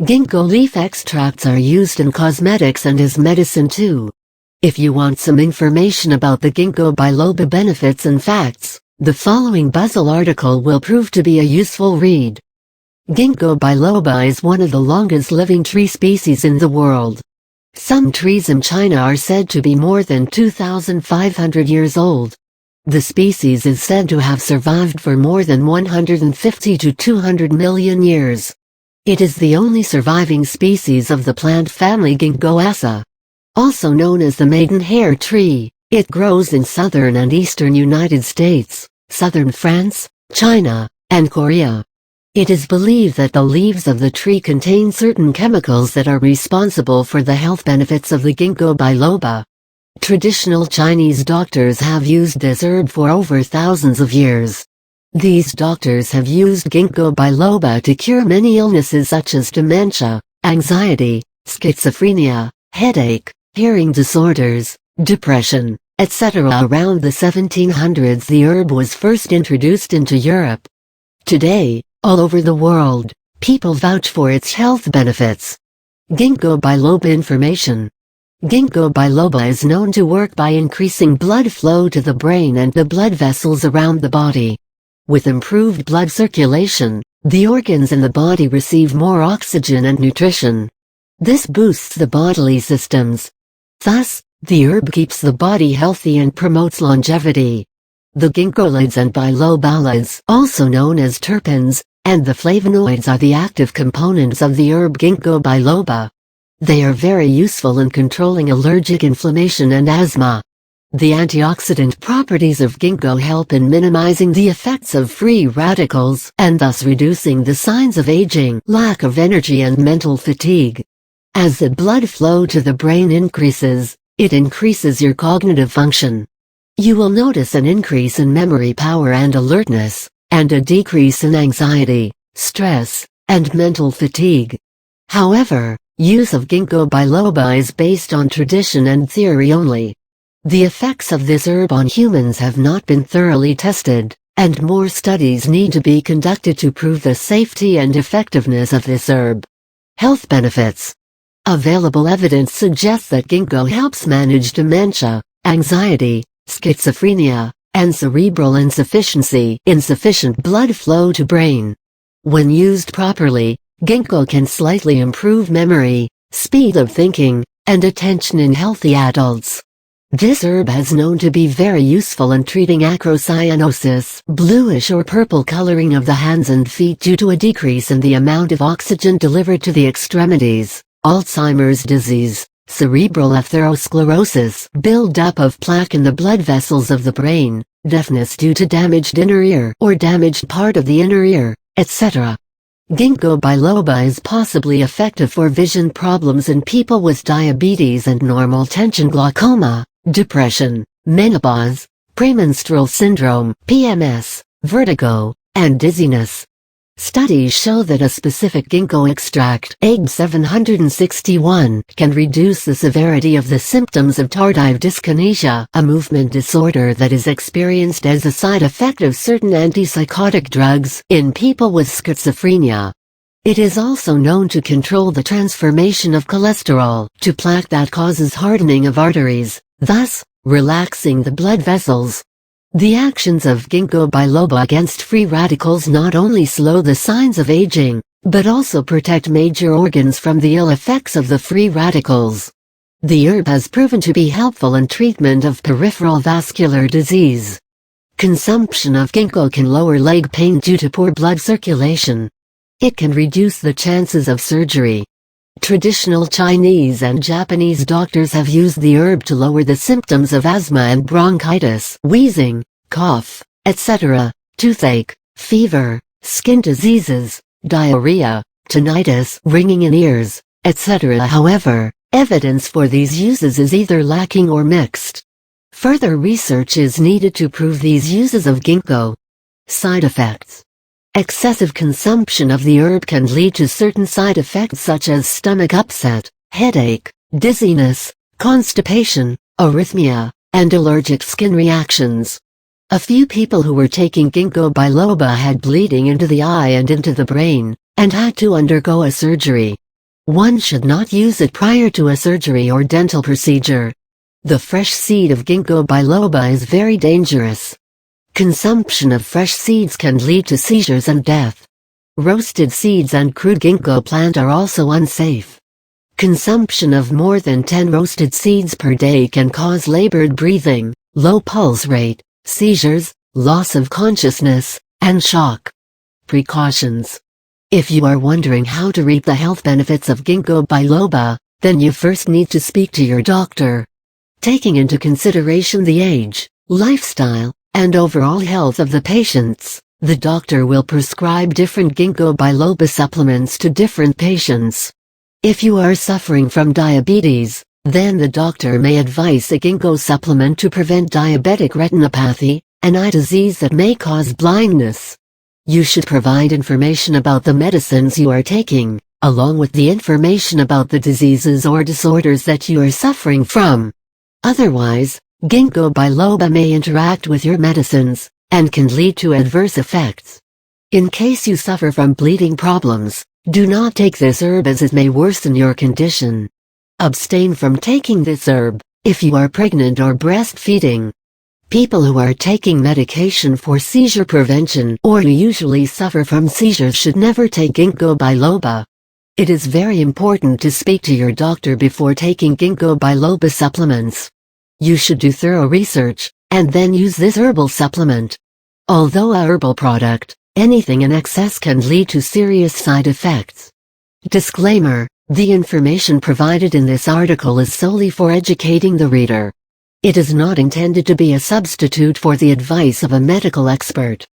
Ginkgo leaf extracts are used in cosmetics and as medicine too. If you want some information about the Ginkgo biloba benefits and facts, the following Buzzle article will prove to be a useful read. Ginkgo biloba is one of the longest living tree species in the world. Some trees in China are said to be more than 2,500 years old. The species is said to have survived for more than 150 to 200 million years. It is the only surviving species of the plant family Ginkgoaceae. Also known as the maidenhair tree, it grows in southern and eastern United States, southern France, China, and Korea. It is believed that the leaves of the tree contain certain chemicals that are responsible for the health benefits of the Ginkgo biloba. Traditional Chinese doctors have used this herb for over thousands of years. These doctors have used Ginkgo biloba to cure many illnesses such as dementia, anxiety, schizophrenia, headache, hearing disorders, depression, etc. Around the 1700s the herb was first introduced into Europe. Today, all over the world, people vouch for its health benefits. Ginkgo biloba information. Ginkgo biloba is known to work by increasing blood flow to the brain and the blood vessels around the body. With improved blood circulation, the organs in the body receive more oxygen and nutrition. This boosts the bodily systems. Thus, the herb keeps the body healthy and promotes longevity. The ginkgolides and bilobalides, also known as terpenes, and the flavonoids are the active components of the herb Ginkgo biloba. They are very useful in controlling allergic inflammation and asthma. The antioxidant properties of ginkgo help in minimizing the effects of free radicals and thus reducing the signs of aging, lack of energy and mental fatigue. As the blood flow to the brain increases, it increases your cognitive function. You will notice an increase in memory power and alertness, and a decrease in anxiety, stress, and mental fatigue. However, use of Ginkgo biloba is based on tradition and theory only. The effects of this herb on humans have not been thoroughly tested, and more studies need to be conducted to prove the safety and effectiveness of this herb. Health benefits. Available evidence suggests that ginkgo helps manage dementia, anxiety, schizophrenia, and cerebral insufficiency, insufficient blood flow to brain. When used properly, ginkgo can slightly improve memory, speed of thinking, and attention in healthy adults. This herb has known to be very useful in treating acrocyanosis, bluish or purple coloring of the hands and feet due to a decrease in the amount of oxygen delivered to the extremities, Alzheimer's disease, cerebral atherosclerosis, build-up of plaque in the blood vessels of the brain, deafness due to damaged inner ear or damaged part of the inner ear, etc. Ginkgo biloba is possibly effective for vision problems in people with diabetes and normal tension glaucoma, depression, menopause, premenstrual syndrome, PMS, vertigo, and dizziness. Studies show that a specific ginkgo extract, EG 761, can reduce the severity of the symptoms of tardive dyskinesia, a movement disorder that is experienced as a side effect of certain antipsychotic drugs in people with schizophrenia. It is also known to control the transformation of cholesterol to plaque that causes hardening of arteries, thus relaxing the blood vessels. The actions of Ginkgo biloba against free radicals not only slow the signs of aging, but also protect major organs from the ill effects of the free radicals. The herb has proven to be helpful in treatment of peripheral vascular disease. Consumption of ginkgo can lower leg pain due to poor blood circulation. It can reduce the chances of surgery. Traditional Chinese and Japanese doctors have used the herb to lower the symptoms of asthma and bronchitis, wheezing, cough, etc., toothache, fever, skin diseases, diarrhea, tinnitus, ringing in ears, etc. However, evidence for these uses is either lacking or mixed. Further research is needed to prove these uses of ginkgo. Side effects. Excessive consumption of the herb can lead to certain side effects such as stomach upset, headache, dizziness, constipation, arrhythmia, and allergic skin reactions. A few people who were taking Ginkgo biloba had bleeding into the eye and into the brain, and had to undergo a surgery. One should not use it prior to a surgery or dental procedure. The fresh seed of Ginkgo biloba is very dangerous. Consumption of fresh seeds can lead to seizures and death. Roasted seeds and crude ginkgo plant are also unsafe. Consumption of more than 10 roasted seeds per day can cause labored breathing, low pulse rate, seizures, loss of consciousness, and shock. Precautions. If you are wondering how to reap the health benefits of Ginkgo biloba, then you first need to speak to your doctor. Taking into consideration the age, lifestyle, and overall health of the patients, the doctor will prescribe different Ginkgo biloba supplements to different patients. If you are suffering from diabetes, then the doctor may advise a Ginkgo supplement to prevent diabetic retinopathy, an eye disease that may cause blindness. You should provide information about the medicines you are taking, along with the information about the diseases or disorders that you are suffering from. Otherwise, Ginkgo biloba may interact with your medicines, and can lead to adverse effects. In case you suffer from bleeding problems, do not take this herb as it may worsen your condition. Abstain from taking this herb, if you are pregnant or breastfeeding. People who are taking medication for seizure prevention or who usually suffer from seizures should never take Ginkgo biloba. It is very important to speak to your doctor before taking Ginkgo biloba supplements. You should do thorough research, and then use this herbal supplement. Although a herbal product, anything in excess can lead to serious side effects. Disclaimer: the information provided in this article is solely for educating the reader. It is not intended to be a substitute for the advice of a medical expert.